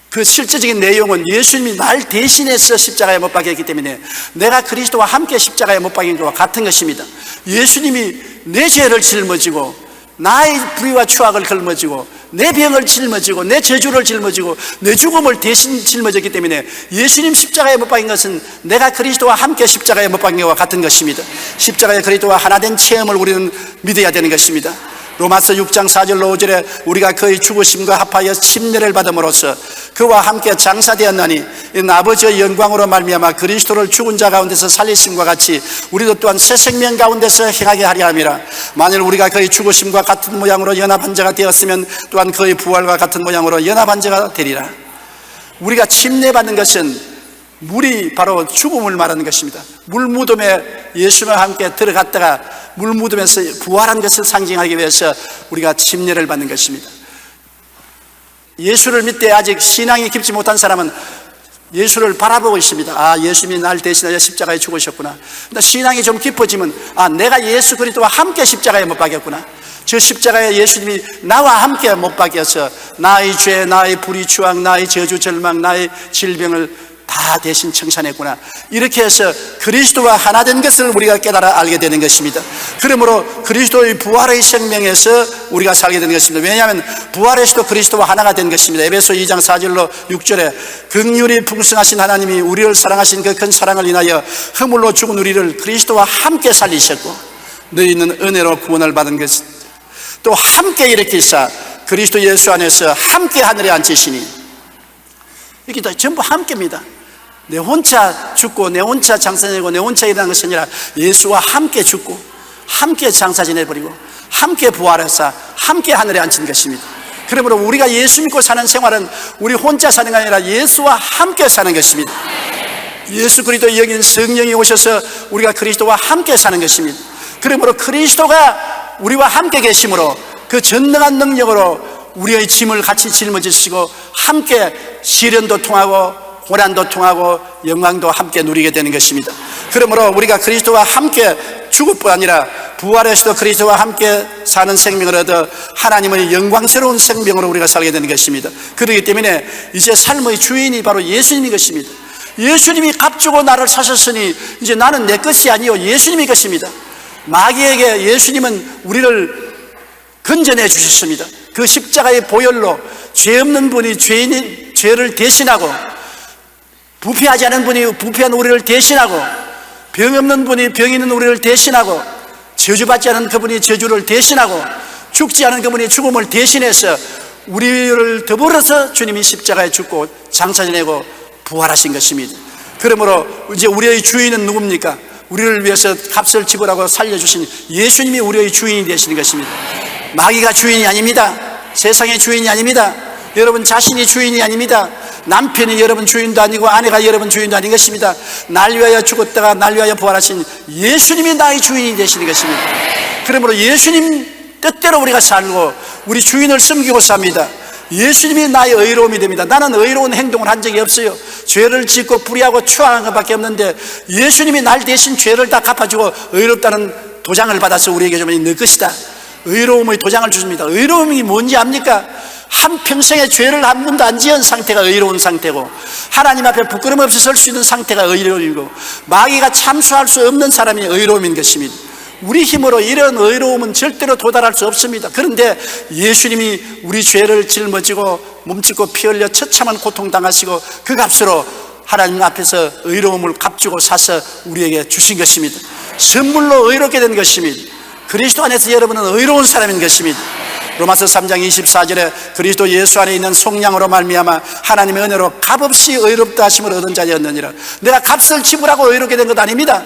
Speaker 2: 그 실제적인 내용은 예수님이 날 대신해서 십자가에 못 박혔기 때문에 내가 그리스도와 함께 십자가에 못 박힌 것과 같은 것입니다. 예수님이 내 죄를 짊어지고 나의 불의와 추악을 짊어지고 내 병을 짊어지고 내 저주를 짊어지고 내 죽음을 대신 짊어졌기 때문에 예수님 십자가에 못 박힌 것은 내가 그리스도와 함께 십자가에 못 박힌 것과 같은 것입니다. 십자가에 그리스도와 하나 된 체험을 우리는 믿어야 되는 것입니다. 로마서 6장 4절로 5절에 우리가 그의 죽으심과 합하여 침례를 받음으로써 그와 함께 장사되었나니 이는 아버지의 영광으로 말미암아 그리스도를 죽은 자 가운데서 살리심과 같이 우리도 또한 새 생명 가운데서 행하게 하려 함이라. 만일 우리가 그의 죽으심과 같은 모양으로 연합한 자가 되었으면 또한 그의 부활과 같은 모양으로 연합한 자가 되리라. 우리가 침례받는 것은 물이 바로 죽음을 말하는 것입니다. 물무덤에 예수와 함께 들어갔다가 물무덤에서 부활한 것을 상징하기 위해서 우리가 침례를 받는 것입니다. 예수를 믿되 아직 신앙이 깊지 못한 사람은 예수를 바라보고 있습니다. 아, 예수님이 날 대신하여 십자가에 죽으셨구나. 근데 신앙이 좀 깊어지면 아, 내가 예수 그리스도와 함께 십자가에 못 박였구나. 저 십자가에 예수님이 나와 함께 못 박여서 나의 죄, 나의 불의 추악, 나의 저주 절망, 나의 질병을 다 대신 청산했구나. 이렇게 해서 그리스도와 하나 된 것을 우리가 깨달아 알게 되는 것입니다. 그러므로 그리스도의 부활의 생명에서 우리가 살게 되는 것입니다. 왜냐하면 부활에서도 그리스도와 하나가 된 것입니다. 에베소 2장 4절로 6절에 긍휼이 풍성하신 하나님이 우리를 사랑하신 그 큰 사랑을 인하여 허물로 죽은 우리를 그리스도와 함께 살리셨고 너희는 은혜로 구원을 받은 것입니다. 또 함께 일으키사 그리스도 예수 안에서 함께 하늘에 앉으시니, 이게 다 전부 함께입니다. 내 혼자 죽고 내 혼자 장사 지내고 내 혼자 일하는 것이 아니라 예수와 함께 죽고 함께 장사 지내버리고 함께 부활해서 함께 하늘에 앉은 것입니다. 그러므로 우리가 예수 믿고 사는 생활은 우리 혼자 사는 게 아니라 예수와 함께 사는 것입니다. 예수 그리스도 여긴 성령이 오셔서 우리가 그리스도와 함께 사는 것입니다. 그러므로 그리스도가 우리와 함께 계심으로 그 전능한 능력으로 우리의 짐을 같이 짊어지시고 함께 시련도 통하고 고난도 통하고 영광도 함께 누리게 되는 것입니다. 그러므로 우리가 그리스도와 함께 죽을 뿐 아니라 부활에서도 그리스도와 함께 사는 생명을 얻어 하나님의 영광스러운 생명으로 우리가 살게 되는 것입니다. 그렇기 때문에 이제 삶의 주인이 바로 예수님인 것입니다. 예수님이 값주고 나를 사셨으니 이제 나는 내 것이 아니요 예수님의 것입니다. 마귀에게 예수님은 우리를 건져내 주셨습니다. 그 십자가의 보혈로 죄 없는 분이 죄를 대신하고, 부패하지 않은 분이 부패한 우리를 대신하고, 병 없는 분이 병 있는 우리를 대신하고, 저주받지 않은 그분이 저주를 대신하고, 죽지 않은 그분이 죽음을 대신해서 우리를 더불어서 주님이 십자가에 죽고 장사 지내고 부활하신 것입니다. 그러므로 이제 우리의 주인은 누굽니까? 우리를 위해서 값을 지불하고 살려주신 예수님이 우리의 주인이 되시는 것입니다. 마귀가 주인이 아닙니다. 세상의 주인이 아닙니다. 여러분 자신이 주인이 아닙니다. 남편이 여러분 주인도 아니고 아내가 여러분 주인도 아닌 것입니다. 날 위하여 죽었다가 날 위하여 부활하신 예수님이 나의 주인이 되시는 것입니다. 그러므로 예수님 뜻대로 우리가 살고 우리 주인을 섬기고 삽니다. 예수님이 나의 의로움이 됩니다. 나는 의로운 행동을 한 적이 없어요. 죄를 짓고 불의하고 추악한 것밖에 없는데 예수님이 날 대신 죄를 다 갚아주고 의롭다는 도장을 받아서 우리에게 좀 넣을 것이다. 의로움의 도장을 주십니다. 의로움이 뭔지 압니까? 한평생의 죄를 한 번도 안 지은 상태가 의로운 상태고, 하나님 앞에 부끄럼 없이 설 수 있는 상태가 의로움이고, 마귀가 참수할 수 없는 사람이 의로움인 것입니다. 우리 힘으로 이런 의로움은 절대로 도달할 수 없습니다. 그런데 예수님이 우리 죄를 짊어지고 몸짓고 피 흘려 처참한 고통당하시고 그 값으로 하나님 앞에서 의로움을 값주고 사서 우리에게 주신 것입니다. 선물로 의롭게 된 것입니다. 그리스도 안에서 여러분은 의로운 사람인 것입니다. 로마서 3장 24절에 그리스도 예수 안에 있는 속량으로 말미암아 하나님의 은혜로 값없이 의롭다 하심을 얻은 자였느니라. 내가 값을 지불하고 의롭게 된 것 아닙니다.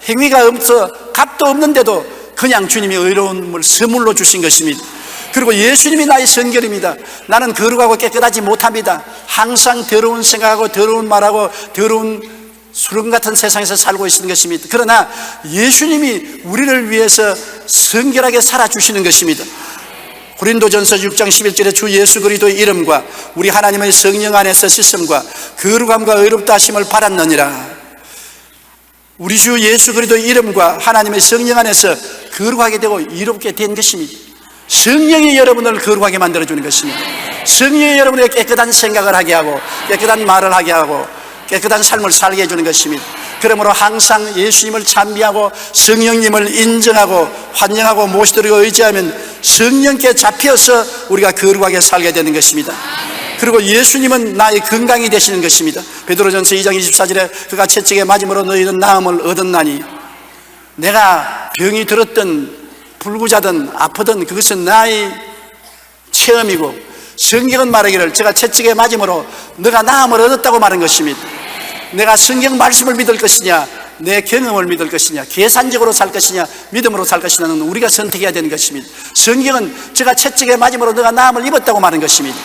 Speaker 2: 행위가 없어 값도 없는데도 그냥 주님이 의로움을 선물로 주신 것입니다. 그리고 예수님이 나의 선결입니다. 나는 거룩하고 깨끗하지 못합니다. 항상 더러운 생각하고 더러운 말하고 더러운 수렁 같은 세상에서 살고 있는 것입니다. 그러나 예수님이 우리를 위해서 성결하게 살아주시는 것입니다. 고린도전서 6장 11절에 주 예수 그리스도의 이름과 우리 하나님의 성령 안에서 씻음과 거룩함과 의롭다 하심을 받았느니라. 우리 주 예수 그리스도의 이름과 하나님의 성령 안에서 거룩하게 되고 이롭게 된 것입니다. 성령이 여러분을 거룩하게 만들어주는 것입니다. 성령이 여러분에게 깨끗한 생각을 하게 하고 깨끗한 말을 하게 하고 깨끗한 삶을 살게 해주는 것입니다. 그러므로 항상 예수님을 찬미하고 성령님을 인정하고 환영하고 모시도록 의지하면 성령께 잡혀서 우리가 거룩하게 살게 되는 것입니다. 그리고 예수님은 나의 건강이 되시는 것입니다. 베드로전서 2장 24절에 그가 채찍에 맞음으로 너희는 나음을 얻었나니, 내가 병이 들었든 불구자든 아프든 그것은 나의 체험이고, 성경은 말하기를 제가 채찍에 맞음으로 너가 나음을 얻었다고 말한 것입니다. 내가 성경 말씀을 믿을 것이냐 내 경험을 믿을 것이냐, 계산적으로 살 것이냐 믿음으로 살 것이냐는 우리가 선택해야 되는 것입니다. 성경은 제가 채찍에 맞음으로 너가 나음을 입었다고 말한 것입니다.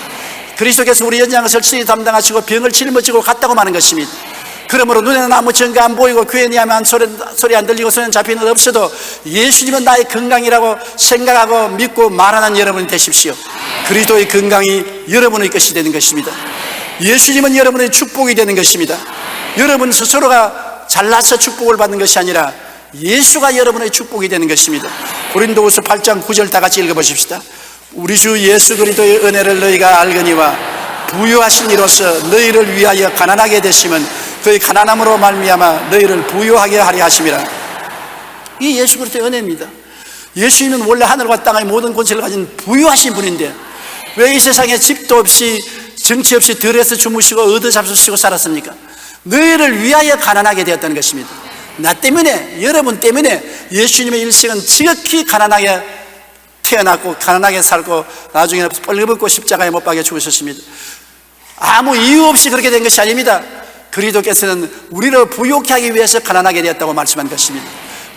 Speaker 2: 그리스도께서 우리 연장을 설치히 담당하시고 병을 짊어지고 갔다고 말한 것입니다. 그러므로 눈에는 아무 증거 안 보이고 귀에 니하면 소리 안 들리고 손에는 잡히는 것 없어도 예수님은 나의 건강이라고 생각하고 믿고 말하는 여러분이 되십시오. 그리스도의 건강이 여러분의 것이 되는 것입니다. 예수님은 여러분의 축복이 되는 것입니다. 여러분 스스로가 잘나서 축복을 받는 것이 아니라 예수가 여러분의 축복이 되는 것입니다. 고린도후서 8장 9절 다 같이 읽어보십시다. 우리 주 예수 그리스도의 은혜를 너희가 알거니와 부유하신 이로써 너희를 위하여 가난하게 되시면 그의 가난함으로 말미암아 너희를 부유하게 하려 하심이라. 이 예수 그리스도의 은혜입니다. 예수님은 원래 하늘과 땅의 모든 권세를 가진 부유하신 분인데 왜 이 세상에 집도 없이 정치 없이 들에서 주무시고 얻어 잡수시고 살았습니까? 너희를 위하여 가난하게 되었다는 것입니다. 나 때문에, 여러분 때문에 예수님의 일생은 지극히 가난하게 태어났고 가난하게 살고 나중에 뻘거벗고 십자가에 못 박혀 죽으셨습니다. 아무 이유 없이 그렇게 된 것이 아닙니다. 그리스도께서는 우리를 부욕케 하기 위해서 가난하게 되었다고 말씀한 것입니다.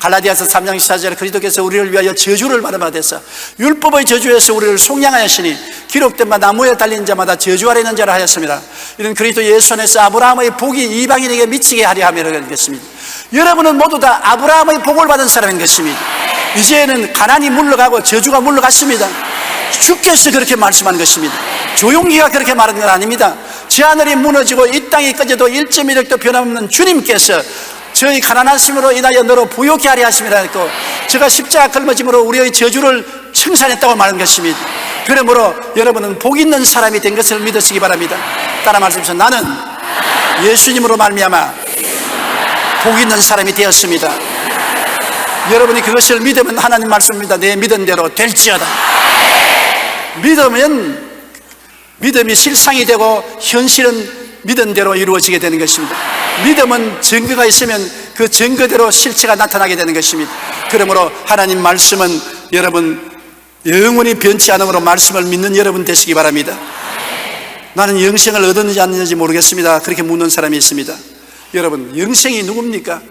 Speaker 2: 갈라디아서 3장 14절에 그리스도께서 우리를 위하여 저주를 받으셔서 율법의 저주에서 우리를 속량하였으니 기록된 바 나무에 달린 자마다 저주 아래 있는 자라 하였습니다. 이런 그리스도 예수 안에서 아브라함의 복이 이방인에게 미치게 하려 함이라고 했습니다. 여러분은 모두 다 아브라함의 복을 받은 사람인 것입니다. 이제는 가난이 물러가고 저주가 물러갔습니다. 주께서 그렇게 말씀한 것입니다. 조용기가 그렇게 말한 건 아닙니다. 저 하늘이 무너지고 이 땅이 꺼져도 1.1획도 변함없는 주님께서 저희 가난하심으로 인하여 너로 부욕케 하려 하심이라 했고, 제가 십자가 걸머짐으로 우리의 저주를 청산했다고 말한 것입니다. 그러므로 여러분은 복 있는 사람이 된 것을 믿으시기 바랍니다. 따라 말씀하십시오. 나는 예수님으로 말미암아 복 있는 사람이 되었습니다. 여러분이 그것을 믿으면 하나님 말씀입니다. 내 믿은 대로 될지어다. 믿으면 믿음이 실상이 되고 현실은 믿은 대로 이루어지게 되는 것입니다. 믿음은 증거가 있으면 그 증거대로 실체가 나타나게 되는 것입니다. 그러므로 하나님 말씀은 여러분 영원히 변치 않음으로 말씀을 믿는 여러분 되시기 바랍니다. 나는 영생을 얻었는지 안 얻는지 모르겠습니다. 그렇게 묻는 사람이 있습니다. 여러분, 영생이 누굽니까?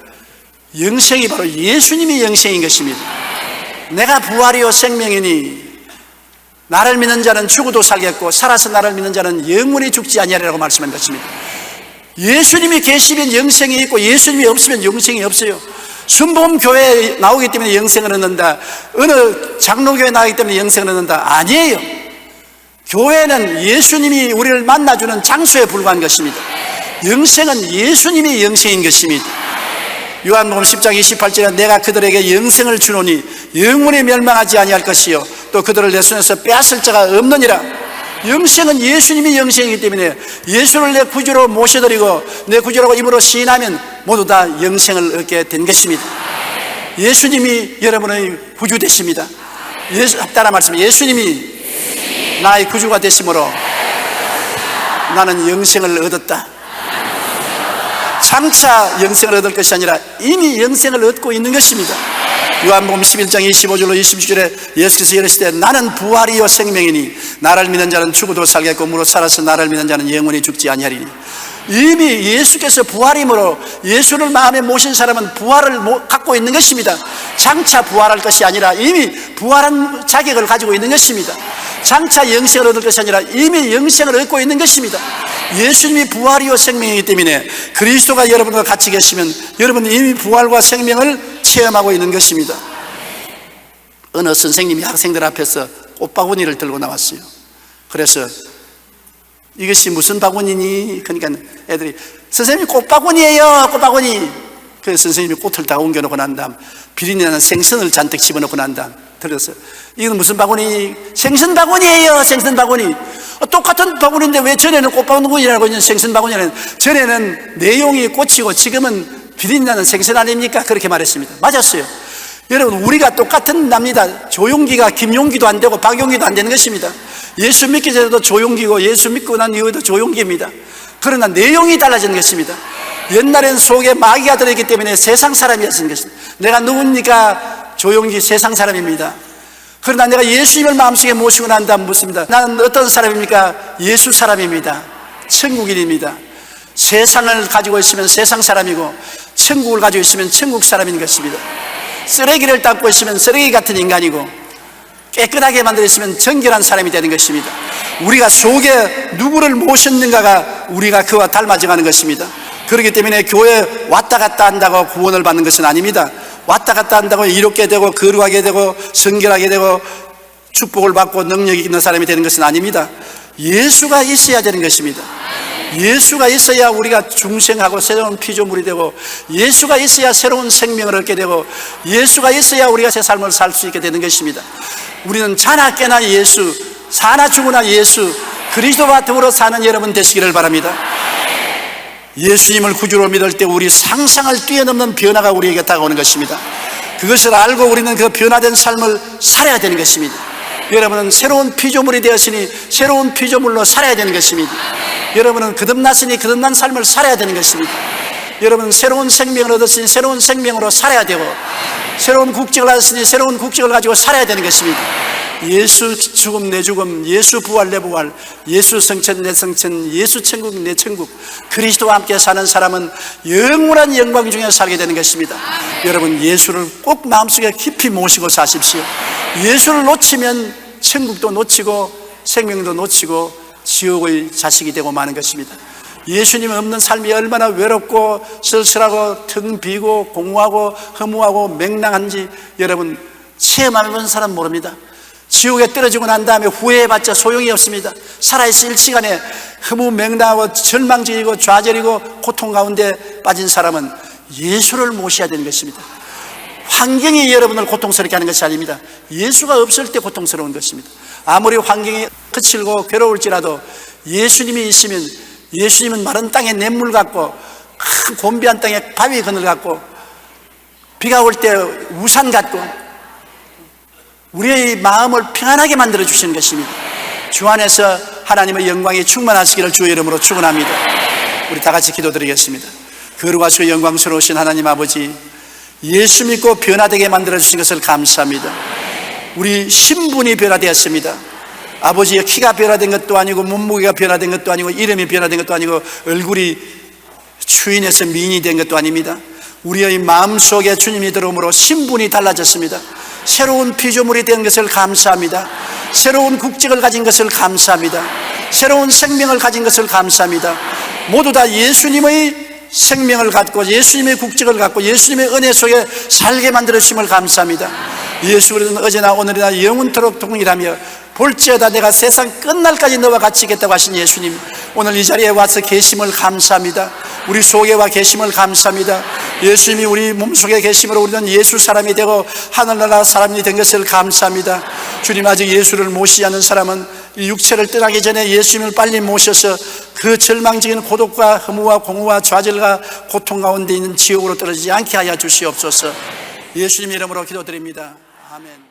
Speaker 2: 영생이 바로 예수님이 영생인 것입니다. 내가 부활이요 생명이니 나를 믿는 자는 죽어도 살겠고 살아서 나를 믿는 자는 영원히 죽지 아니하리라고 말씀한 것입니다. 예수님이 계시면 영생이 있고 예수님이 없으면 영생이 없어요. 순복음 교회에 나오기 때문에 영생을 얻는다, 어느 장로교회에 나오기 때문에 영생을 얻는다, 아니에요. 교회는 예수님이 우리를 만나주는 장소에 불과한 것입니다. 영생은 예수님이 영생인 것입니다. 요한복음 10장 28절에 내가 그들에게 영생을 주노니 영원히 멸망하지 아니할 것이요 또 그들을 내 손에서 빼앗을 자가 없느니라. 영생은 예수님이 영생이기 때문에 예수를 내 구주로 모셔드리고 내 구주라고 입으로 시인하면 모두 다 영생을 얻게 된 것입니다. 예수님이 여러분의 구주 되십니다. 따라 말씀해. 예수님이 나의 구주가 되심으로 나는 영생을 얻었다. 장차 영생을 얻을 것이 아니라 이미 영생을 얻고 있는 것입니다. 요한복음 11장 25절로 26절에 예수께서 이르시되 나는 부활이요 생명이니 나를 믿는 자는 죽어도 살겠고 무릇 살아서 나를 믿는 자는 영원히 죽지 아니하리니. 이미 예수께서 부활이므로 예수를 마음에 모신 사람은 부활을 갖고 있는 것입니다. 장차 부활할 것이 아니라 이미 부활한 자격을 가지고 있는 것입니다. 장차 영생을 얻을 것이 아니라 이미 영생을 얻고 있는 것입니다. 예수님이 부활이요 생명이기 때문에 그리스도가 여러분과 같이 계시면 여러분은 이미 부활과 생명을 체험하고 있는 것입니다. 어느 선생님이 학생들 앞에서 꽃바구니를 들고 나왔어요. 그래서 이것이 무슨 바구니니? 그러니까 애들이 선생님 꽃바구니예요, 꽃바구니. 그래서 선생님이 꽃을 다 옮겨놓고 난 다음 비린내 나는 생선을 잔뜩 집어넣고 난 다음 들었어요. 이건 무슨 바구니? 생선 바구니예요, 생선 바구니. 똑같은 바구니인데 왜 전에는 꽃바구니라고 있는 생선 바구니는, 전에는 내용이 꽃이고 지금은 비린내 나는 생선 아닙니까? 그렇게 말했습니다. 맞았어요. 여러분, 우리가 똑같은 납니다. 조용기가 김용기도 안 되고 박용기도 안 되는 것입니다. 예수 믿기 전에도 조용기고 예수 믿고 난 이후에도 조용기입니다. 그러나 내용이 달라진 것입니다. 옛날엔 속에 마귀가 들어있기 때문에 세상 사람이었던 것입니다. 내가 누굽니까? 조용기 세상 사람입니다. 그러나 내가 예수님을 마음속에 모시고 난 다음 묻습니다. 나는 어떤 사람입니까? 예수 사람입니다. 천국인입니다. 세상을 가지고 있으면 세상 사람이고 천국을 가지고 있으면 천국 사람인 것입니다. 쓰레기를 닦고 있으면 쓰레기 같은 인간이고 깨끗하게 만들어 있으면 정결한 사람이 되는 것입니다. 우리가 속에 누구를 모셨는가가 우리가 그와 닮아져가는 것입니다. 그렇기 때문에 교회에 왔다 갔다 한다고 구원을 받는 것은 아닙니다. 왔다 갔다 한다고 이롭게 되고 거룩하게 되고 성결하게 되고 축복을 받고 능력이 있는 사람이 되는 것은 아닙니다. 예수가 있어야 되는 것입니다. 예수가 있어야 우리가 중생하고 새로운 피조물이 되고, 예수가 있어야 새로운 생명을 얻게 되고, 예수가 있어야 우리가 새 삶을 살 수 있게 되는 것입니다. 우리는 자나 깨나 예수, 사나 죽으나 예수, 그리스도와 더불어 사는 여러분 되시기를 바랍니다. 예수님을 구주로 믿을 때 우리 상상을 뛰어넘는 변화가 우리에게 다가오는 것입니다. 그것을 알고 우리는 그 변화된 삶을 살아야 되는 것입니다. 여러분은 새로운 피조물이 되었으니 새로운 피조물로 살아야 되는 것입니다. 여러분은 거듭났으니 거듭난 삶을 살아야 되는 것입니다. 여러분은 새로운 생명을 얻었으니 새로운 생명으로 살아야 되고, 새로운 국적을 얻었으니 새로운 국적을 가지고 살아야 되는 것입니다. 예수 죽음 내 죽음, 예수 부활 내 부활, 예수 성천 내 성천, 예수 천국 내 천국. 그리스도와 함께 사는 사람은 영원한 영광 중에 살게 되는 것입니다. 여러분, 예수를 꼭 마음속에 깊이 모시고 사십시오. 예수를 놓치면 천국도 놓치고 생명도 놓치고 지옥의 자식이 되고 마는 것입니다. 예수님 없는 삶이 얼마나 외롭고 쓸쓸하고 텅 비고 공허하고 허무하고 맹랑한지 여러분 체험해본 사람 모릅니다. 지옥에 떨어지고 난 다음에 후회해봤자 소용이 없습니다. 살아있을 시간에 허무 맹랑하고 절망적이고 좌절이고 고통 가운데 빠진 사람은 예수를 모셔야 되는 것입니다. 환경이 여러분을 고통스럽게 하는 것이 아닙니다. 예수가 없을 때 고통스러운 것입니다. 아무리 환경이 거칠고 괴로울지라도 예수님이 있으면, 예수님은 마른 땅에 냇물 같고 큰 곤비한 땅에 바위 그늘 같고 비가 올 때 우산 같고 우리의 마음을 평안하게 만들어 주시는 것입니다. 주 안에서 하나님의 영광이 충만하시기를 주의 이름으로 축원합니다. 우리 다 같이 기도드리겠습니다. 거룩하시고 영광스러우신 하나님 아버지, 예수 믿고 변화되게 만들어 주신 것을 감사합니다. 우리 신분이 변화되었습니다. 아버지의 키가 변화된 것도 아니고 몸무게가 변화된 것도 아니고 이름이 변화된 것도 아니고 얼굴이 추인에서 미인이 된 것도 아닙니다. 우리의 마음속에 주님이 들어옴으로 신분이 달라졌습니다. 새로운 피조물이 된 것을 감사합니다. 새로운 국적을 가진 것을 감사합니다. 새로운 생명을 가진 것을 감사합니다. 모두 다 예수님의 생명을 갖고 예수님의 국적을 갖고 예수님의 은혜 속에 살게 만들어 주심을 감사합니다. 예수 그리스도는 어제나 오늘이나 영원토록 동일하며 볼지어다 내가 세상 끝날까지 너와 같이 있겠다고 하신 예수님, 오늘 이 자리에 와서 계심을 감사합니다. 우리 속에 와 계심을 감사합니다. 예수님이 우리 몸속에 계심으로 우리는 예수 사람이 되고 하늘나라 사람이 된 것을 감사합니다. 주님, 아직 예수를 모시지 않는 사람은 이 육체를 떠나기 전에 예수님을 빨리 모셔서 그 절망적인 고독과 허무와 공허와 좌절과 고통 가운데 있는 지옥으로 떨어지지 않게 하여 주시옵소서. 예수님 이름으로 기도드립니다. 아멘.